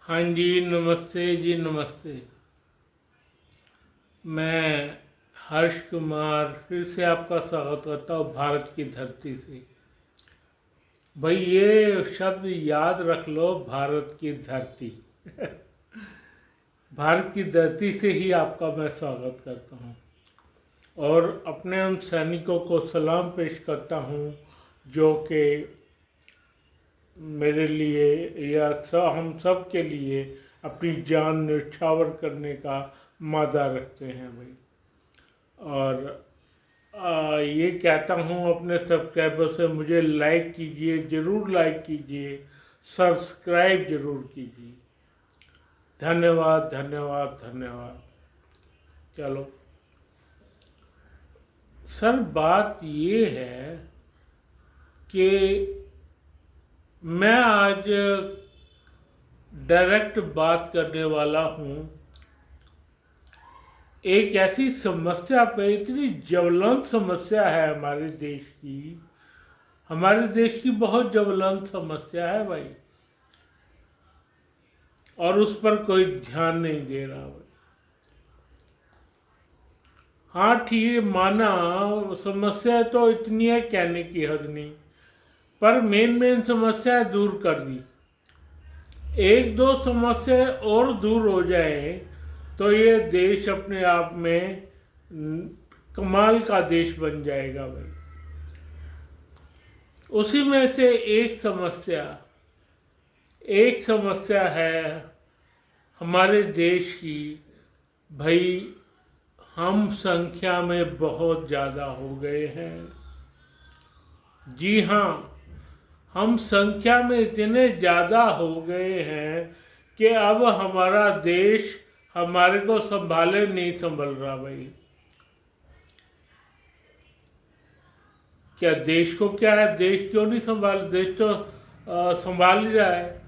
हाँ जी, नमस्ते जी, नमस्ते। मैं हर्ष कुमार फिर से आपका स्वागत करता हूँ भारत की धरती से। भाई ये शब्द याद रख लो, भारत की धरती। भारत की धरती से ही आपका मैं स्वागत करता हूँ और अपने उन सैनिकों को सलाम पेश करता हूँ जो कि मेरे लिए या हम सब के लिए अपनी जान न्यौछावर करने का मादा रखते हैं भाई। और ये कहता हूँ अपने सब्सक्राइबर से, मुझे लाइक कीजिए, ज़रूर लाइक कीजिए, सब्सक्राइब ज़रूर कीजिए। धन्यवाद धन्यवाद धन्यवाद। चलो सर, बात ये है कि मैं आज डायरेक्ट बात करने वाला हूँ एक ऐसी समस्या पे। इतनी ज्वलंत समस्या है हमारे देश की, हमारे देश की बहुत ज्वलंत समस्या है भाई, और उस पर कोई ध्यान नहीं दे रहा भाई। हाँ ठीक है, माना समस्या तो इतनी है कहने की हद नहीं, पर मेन समस्या दूर कर दी। एक दो समस्या और दूर हो जाए तो ये देश अपने आप में कमाल का देश बन जाएगा भाई। उसी में से एक समस्या है हमारे देश की। भाई हम संख्या में बहुत ज़्यादा हो गए हैं। जी हाँ, हम संख्या में इतने ज़्यादा हो गए हैं कि अब हमारा देश हमारे को संभाले नहीं संभल रहा भाई। क्या देश को क्या है, देश क्यों नहीं संभाल, देश तो संभाल ही रहा है।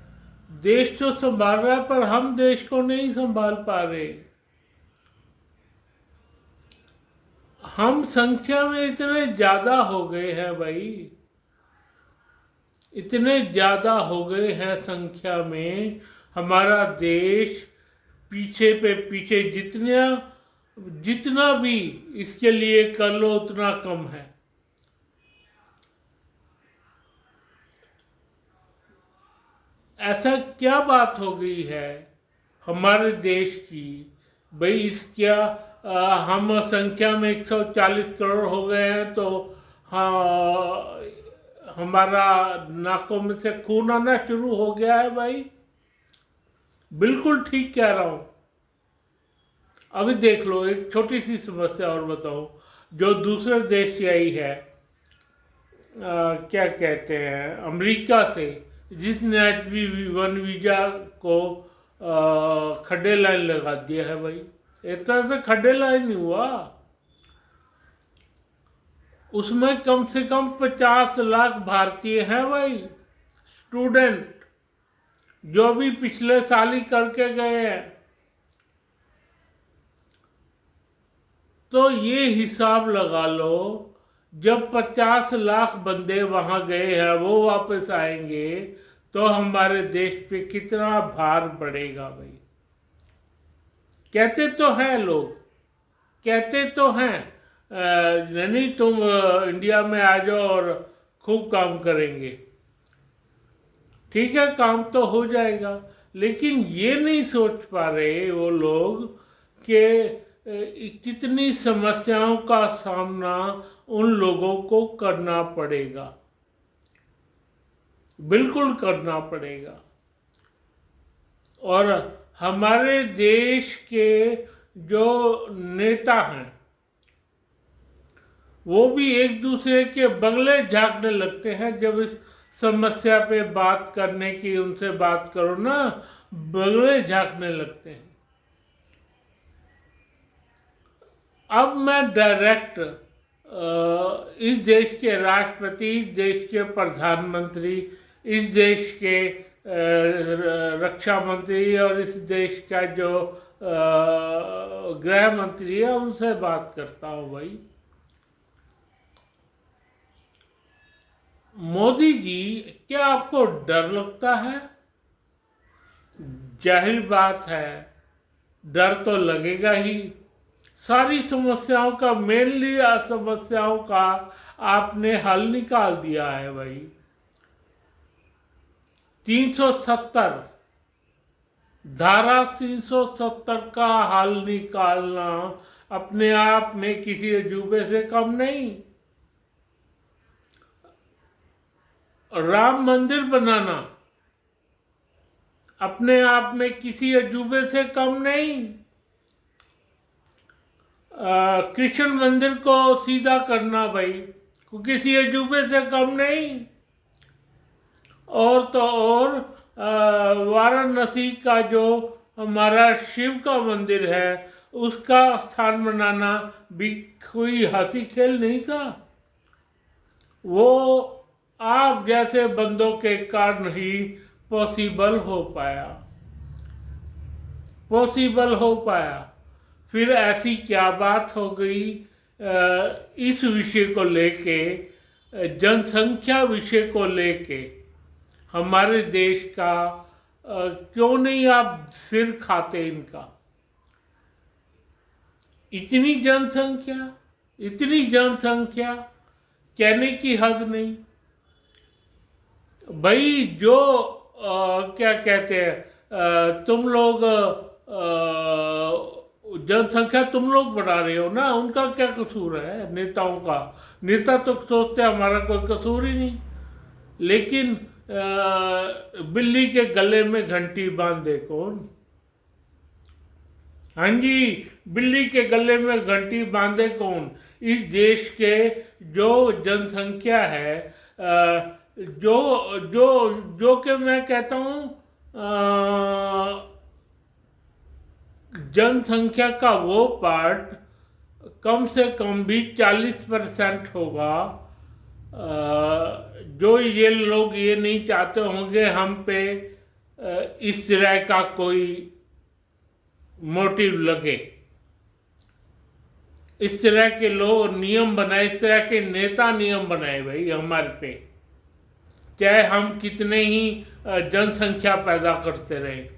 देश तो संभाल रहा है पर हम देश को नहीं संभाल पा रहे। हम संख्या में इतने ज़्यादा हो गए हैं भाई, इतने ज़्यादा हो गए हैं संख्या में। हमारा देश पीछे पे पीछे, जितना भी इसके लिए कर लो उतना कम है। ऐसा क्या बात हो गई है हमारे देश की भाई? हम संख्या में 140 करोड़ हो गए हैं तो हाँ, हमारा नाकों में से खून आना शुरू हो गया है भाई। बिल्कुल ठीक कह रहा हूँ। अभी देख लो, एक छोटी सी समस्या और बताओ जो दूसरे देश से आई है। क्या कहते हैं, अमेरिका से, जिसने H1B वीजा को खड्डे लाइन लगा दिया है भाई। एक तरह से खड्डे लाइन नहीं हुआ, उसमें कम से कम 50 लाख भारतीय हैं भाई, स्टूडेंट, जो भी पिछले साल ही करके गए हैं। तो ये हिसाब लगा लो, जब 50 लाख बंदे वहां गए हैं वो वापस आएंगे तो हमारे देश पे कितना भार पड़ेगा भाई। कहते तो हैं लोग, कहते तो हैं नहीं तुम इंडिया में आ जाओ और खूब काम करेंगे। ठीक है, काम तो हो जाएगा, लेकिन ये नहीं सोच पा रहे वो लोग कि कितनी समस्याओं का सामना उन लोगों को करना पड़ेगा। बिल्कुल करना पड़ेगा। और हमारे देश के जो नेता हैं वो भी एक दूसरे के बगले झांकने लगते हैं। जब इस समस्या पे बात करने की उनसे बात करो ना, बगले झांकने लगते हैं। अब मैं डायरेक्ट इस देश के राष्ट्रपति, इस देश के प्रधानमंत्री, इस देश के रक्षा मंत्री और इस देश का जो गृह मंत्री है उनसे बात करता हूँ भाई। मोदी जी, क्या आपको डर लगता है? जाहिर बात है डर तो लगेगा ही। सारी समस्याओं का मेनली समस्याओं का आपने हल निकाल दिया है भाई। 370 धारा 370 का हल निकालना अपने आप में किसी अजूबे से कम नहीं। राम मंदिर बनाना अपने आप में किसी अजूबे से कम नहीं। कृष्ण मंदिर को सीधा करना भाई किसी अजूबे से कम नहीं। और तो और वाराणसी का जो हमारा शिव का मंदिर है उसका स्थान बनाना भी कोई हंसी खेल नहीं था। वो आप जैसे बंदों के कारण ही पॉसिबल हो पाया। फिर ऐसी क्या बात हो गई इस विषय को लेके, जनसंख्या विषय को लेके हमारे देश का क्यों नहीं आप सिर खाते इनका। इतनी जनसंख्या कहने की हद नहीं भाई। जो क्या कहते हैं तुम लोग जनसंख्या तुम लोग बढ़ा रहे हो ना, उनका क्या कसूर है नेताओं का। नेता तो सोचते हैं हमारा कोई कसूर ही नहीं, लेकिन बिल्ली के गले में घंटी बांधे कौन। हाँ जी, बिल्ली के गले में घंटी बांधे कौन। इस देश के जो जनसंख्या है जो जो जो कि मैं कहता हूँ जनसंख्या का वो पार्ट कम से कम भी 40% होगा। जो ये लोग ये नहीं चाहते होंगे हम पे इस तरह का कोई मोटिव लगे, इस तरह के लोग नियम बनाए, इस तरह के नेता नियम बनाए भाई हमारे पे, चाहे हम कितने ही जनसंख्या पैदा करते रहे।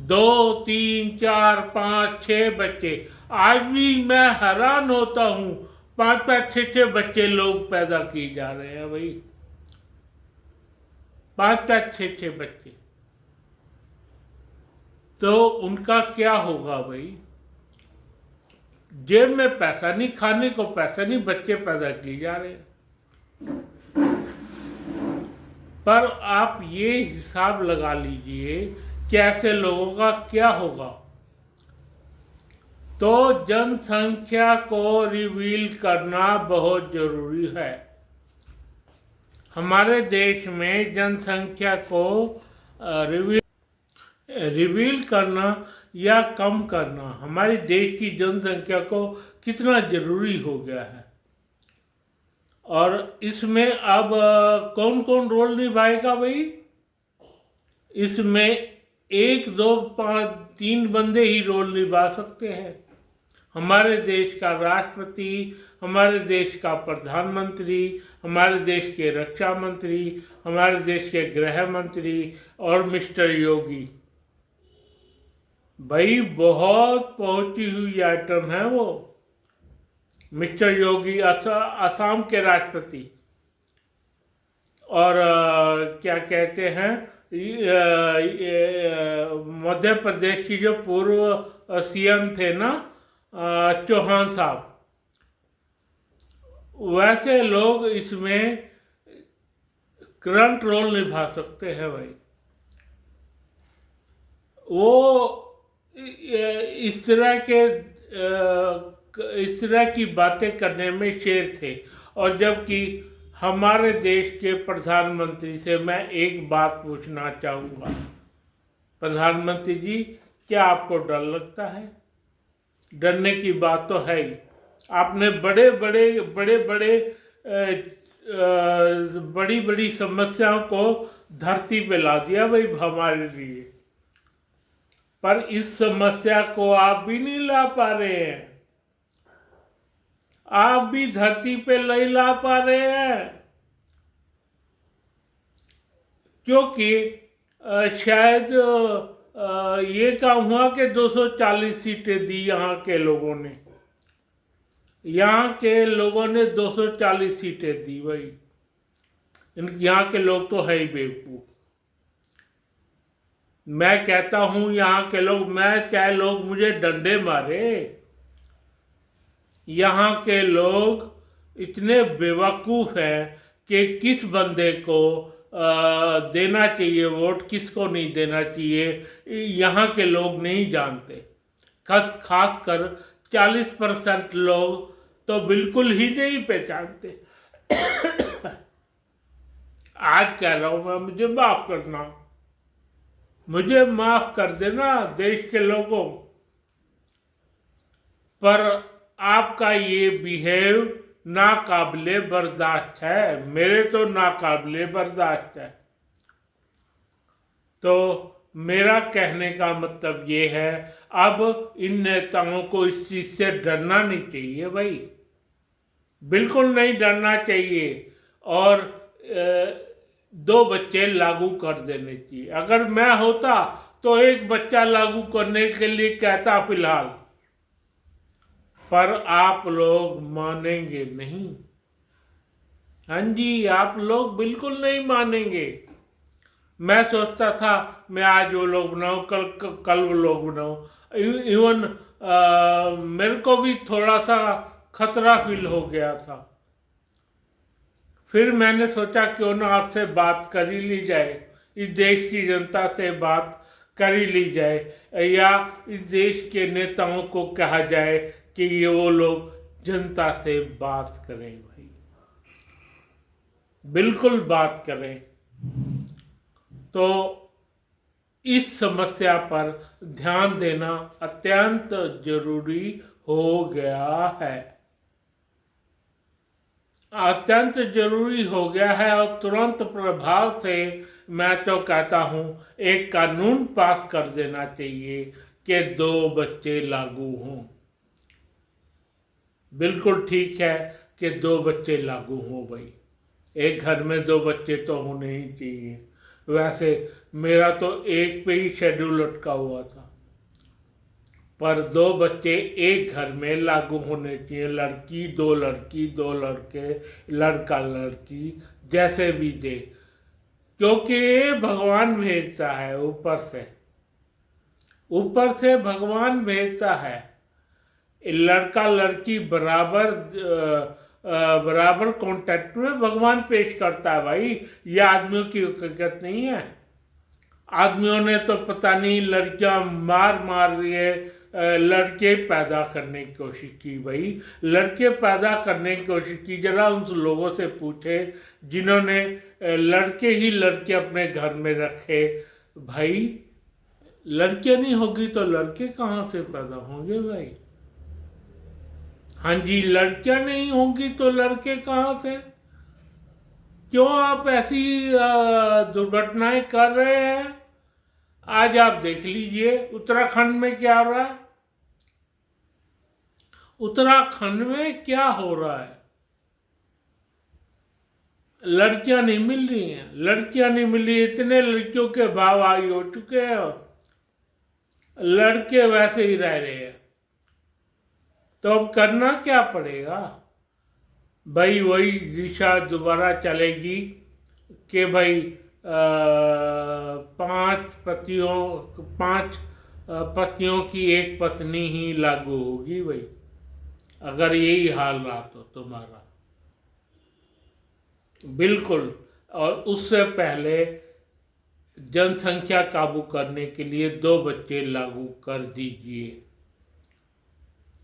2, 3, 4, 5, 6 बच्चे। आज भी मैं हैरान होता हूँ 5-5, 6-6 बच्चे लोग पैदा किए जा रहे हैं भाई। 5-5, 6-6 बच्चे। तो उनका क्या होगा भाई। जेब में पैसा नहीं, खाने को पैसा नहीं, बच्चे पैदा किए जा रहे हैं। पर आप ये हिसाब लगा लीजिए कि ऐसे लोगों का क्या होगा। तो जनसंख्या को रिवील करना बहुत जरूरी है। हमारे देश में जनसंख्या को रिवील करना या कम करना हमारे देश की जनसंख्या को कितना जरूरी हो गया है। और इसमें अब कौन कौन रोल निभाएगा भाई। इसमें 1, 2, 5, 3 बंदे ही रोल निभा सकते हैं। हमारे देश का राष्ट्रपति, हमारे देश का प्रधानमंत्री, हमारे देश के रक्षा मंत्री, हमारे देश के गृह मंत्री और मिस्टर योगी। भाई बहुत पहुंची हुई आइटम है वो। मिस्टर योगी असम के राष्ट्रपति, और क्या कहते हैं मध्य प्रदेश की जो पूर्व सीएम थे ना चौहान साहब, वैसे लोग इसमें करंट रोल निभा सकते हैं भाई। वो इस तरह की बातें करने में शेर थे। और जबकि हमारे देश के प्रधानमंत्री से मैं एक बात पूछना चाहूँगा, प्रधानमंत्री जी क्या आपको डर लगता है। डरने की बात तो है ही। आपने बड़ी बड़ी समस्याओं को धरती पे ला दिया भाई हमारे लिए, पर इस समस्या को आप भी नहीं ला पा रहे हैं। आप भी धरती पे नहीं ला पा रहे हैं, क्योंकि शायद ये काम हुआ कि 240 सीटें दी यहाँ के लोगों ने। यहाँ के लोगों ने 240 सीटें दी भाई। यहाँ के लोग तो है ही बेवकूफ। मैं कहता हूँ यहाँ के लोग, मैं चाहे लोग मुझे डंडे मारे, यहाँ के लोग इतने बेवकूफ हैं कि किस बंदे को देना चाहिए वोट, किसको नहीं देना चाहिए, यहाँ के लोग नहीं जानते। खास कर 40% लोग तो बिल्कुल ही नहीं पहचानते। आज कह रहा हूं मैं, मुझे माफ करना, मुझे माफ कर देना देश के लोगों, पर आपका ये बिहेव नाकाबिले बर्दाश्त है। मेरे तो नाकाबिले बर्दाश्त है। तो मेरा कहने का मतलब ये है, अब इन नेताओं को इस चीज से डरना नहीं चाहिए भाई, बिल्कुल नहीं डरना चाहिए। और 2 बच्चे लागू कर देने चाहिए। अगर मैं होता तो 1 बच्चा लागू करने के लिए कहता फिलहाल, पर आप लोग मानेंगे नहीं। हाँ जी, आप लोग बिल्कुल नहीं मानेंगे। मैं सोचता था मैं आज वो लोग बनाऊं, कल वो लोग बनाऊं। इवन मेरे को भी थोड़ा सा खतरा फील हो गया था। फिर मैंने सोचा क्यों ना आपसे बात कर ही ली जाए, इस देश की जनता से बात कर ही ली जाए, या इस देश के नेताओं को कहा जाए कि ये वो लोग जनता से बात करें भाई, बिल्कुल बात करें। तो इस समस्या पर ध्यान देना अत्यंत जरूरी हो गया है, अत्यंत जरूरी हो गया है। और तुरंत प्रभाव से मैं तो कहता हूं एक कानून पास कर देना चाहिए कि 2 बच्चे लागू हों। बिल्कुल ठीक है कि 2 बच्चे लागू हों भाई, एक घर में 2 बच्चे तो होने ही चाहिए। वैसे मेरा तो एक पे ही शेड्यूल अटका हुआ था, पर 2 बच्चे एक घर में लागू होने चाहिए। लड़की 2 लड़की, 2 लड़के, लड़का लड़की, जैसे भी दे, क्योंकि भगवान भेजता है ऊपर से भगवान भेजता है। लड़का लड़की बराबर कॉन्टेक्ट में भगवान पेश करता है भाई। ये आदमियों की हकीकत नहीं है। आदमियों ने तो पता नहीं लड़कियां मार मार दिए, लड़के पैदा करने की कोशिश की भाई, लड़के पैदा करने की कोशिश की। जरा उन लोगों से पूछे जिन्होंने लड़के ही लड़के अपने घर में रखे। भाई लड़कियां नहीं होगी तो लड़के कहाँ से पैदा होंगे भाई? हाँ जी, लड़कियां नहीं होंगी तो लड़के कहाँ से? क्यों आप ऐसी दुर्घटनाएं कर रहे हैं? आज आप देख लीजिए उत्तराखंड में क्या हो रहा है। उत्तराखंड में क्या हो रहा है? लड़कियां नहीं मिल रही हैं, लड़कियां नहीं मिल रही। इतने लड़कियों के भाव आई हो चुके हैं, लड़के वैसे ही रह रहे हैं। तो अब करना क्या पड़ेगा भाई? वही दिशा दोबारा चलेगी कि भाई 5 पतियों की एक पत्नी ही लागू होगी भाई, अगर यही हाल रहा तो तुम्हारा। बिल्कुल। और उससे पहले जनसंख्या काबू करने के लिए 2 बच्चे लागू कर दीजिए।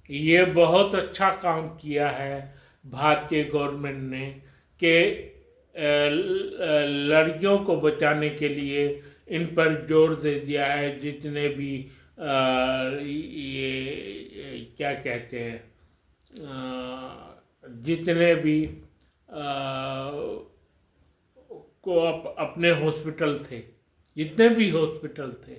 ये बहुत अच्छा काम किया है भारतीय गवर्नमेंट ने कि लड़कियों को बचाने के लिए इन पर जोर दे दिया है। जितने भी ये क्या कहते हैं, जितने भी को अपने हॉस्पिटल थे, जितने भी हॉस्पिटल थे,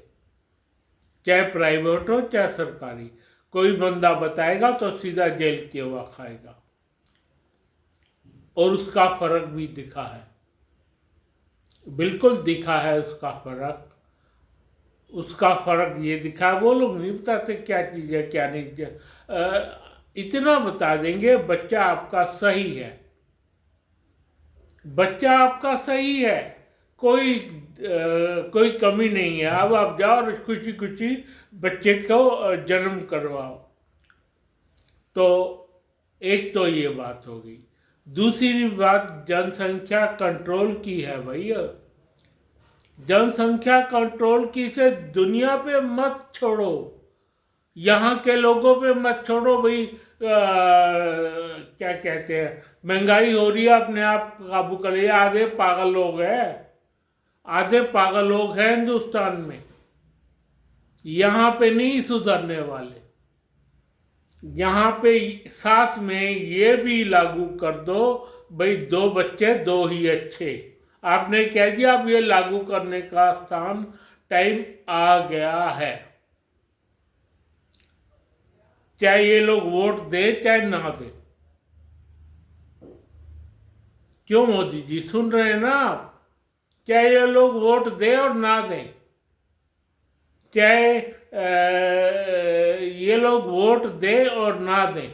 चाहे प्राइवेट हो चाहे सरकारी, कोई बंदा बताएगा तो सीधा जेल की हवा खाएगा। और उसका फर्क भी दिखा है। बिल्कुल दिखा है उसका फर्क। उसका फर्क ये दिखा, वो लोग नहीं बताते क्या चीज़ है क्या नहीं। इतना बता देंगे बच्चा आपका सही है, बच्चा आपका सही है, कोई कमी नहीं है। अब आप जाओ और खुशी खुशी बच्चे को जन्म करवाओ। तो एक तो ये बात हो गई। दूसरी बात जनसंख्या कंट्रोल की है भैया। जनसंख्या कंट्रोल की से दुनिया पे मत छोड़ो, यहाँ के लोगों पे मत छोड़ो भाई। क्या कहते हैं, महंगाई हो रही है, अपने आप काबू करिए। आधे पागल लोग हैं, आधे पागल लोग हैं हिंदुस्तान में, यहाँ पे नहीं सुधरने वाले। यहाँ पे साथ में ये भी लागू कर दो भाई, 2 बच्चे 2 ही अच्छे। आपने कह दिया, अब ये लागू करने का टाइम आ गया है। चाहे ये लोग वोट दे चाहे ना दे। क्यों मोदी जी, सुन रहे हैं ना आप? चाहे ये लोग वोट दे और ना दें, चाहे ये लोग वोट दे और ना दें,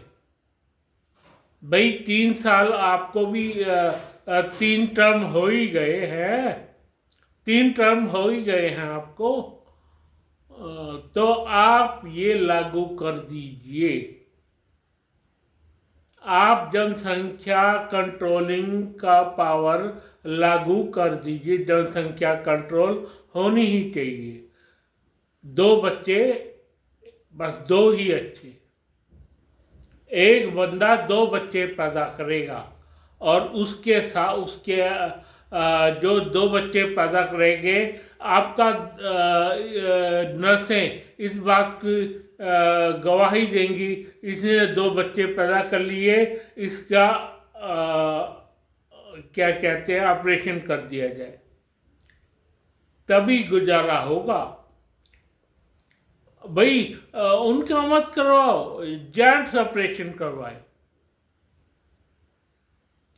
भाई 3 साल आपको भी 3 टर्म हो ही गए हैं, 3 टर्म हो ही गए हैं आपको। तो आप ये लागू कर दीजिए। आप जनसंख्या कंट्रोलिंग का पावर लागू कर दीजिए। जनसंख्या कंट्रोल होनी ही चाहिए। 2 बच्चे, बस 2 ही अच्छे। एक बंदा 2 बच्चे पैदा करेगा और उसके साथ उसके जो 2 बच्चे पैदा करेंगे, आपका नर्सें इस बात की गवाही देंगी, इसने 2 बच्चे पैदा कर लिए, इसका क्या कहते हैं, ऑपरेशन कर दिया जाए, तभी गुजारा होगा। भाई उनका मत करवाओ, जेंट्स ऑपरेशन करवाए।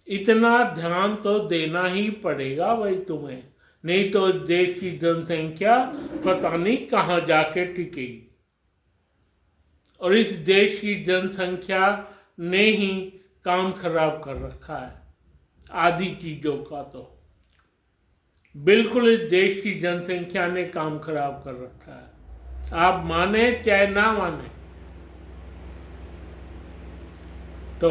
इतना ध्यान तो देना ही पड़ेगा भाई तुम्हें, नहीं तो देश की जनसंख्या पता नहीं कहाँ जाके टिकेगी। और इस देश की जनसंख्या ने ही काम खराब कर रखा है, आधी चीजों का तो बिल्कुल इस देश की जनसंख्या ने काम खराब कर रखा है। आप माने चाहे ना माने। तो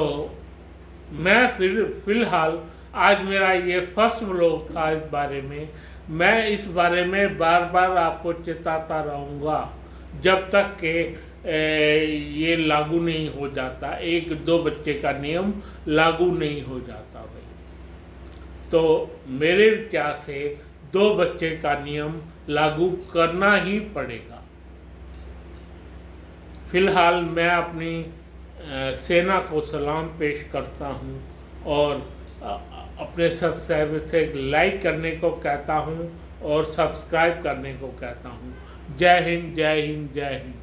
मैं फिलहाल आज मेरा ये फर्स्ट व्लॉग था इस बारे में। मैं इस बारे में बार बार आपको चेताता रहूँगा जब तक कि ये लागू नहीं हो जाता, 1-2 बच्चे का नियम लागू नहीं हो जाता भाई। तो मेरे विचार से 2 बच्चे का नियम लागू करना ही पड़ेगा। फिलहाल मैं अपनी सेना को सलाम पेश करता हूँ और अपने सब्सक्राइबर से लाइक करने को कहता हूँ और सब्सक्राइब करने को कहता हूँ। जय हिंद, जय हिंद, जय हिंद।